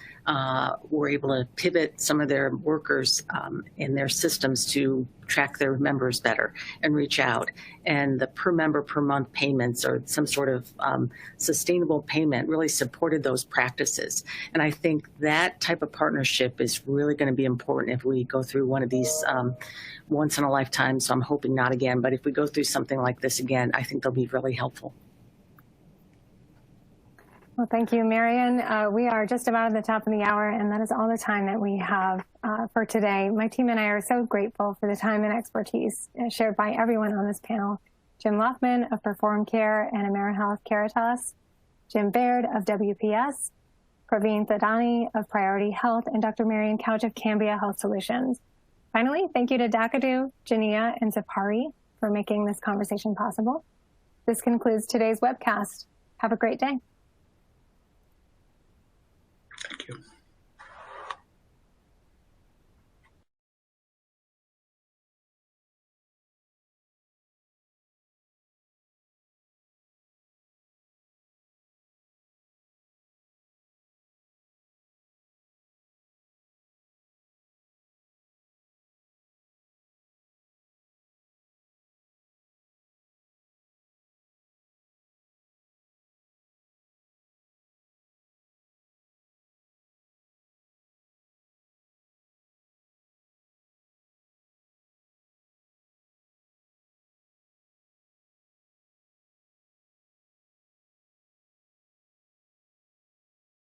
were able to pivot some of their workers in their systems to track their members better and reach out. And the per member per month payments or some sort of sustainable payment really supported those practices. And I think that type of partnership is really going to be important if we go through one of these once in a lifetime. So I'm hoping not again, but if we go through something like this again, I think they'll be really helpful. Well, thank you, Marion. We are just about at the top of the hour, and that is all the time that we have for today. My team and I are so grateful for the time and expertise shared by everyone on this panel. Jim Lofman of Perform Care and AmeriHealth Caritas, Jim Baird of WPS, Praveen Thadani of Priority Health, and Dr. Marion Couch of Cambia Health Solutions. Finally, thank you to Dakadu, Jania, and Zipari for making this conversation possible. This concludes today's webcast. Have a great day.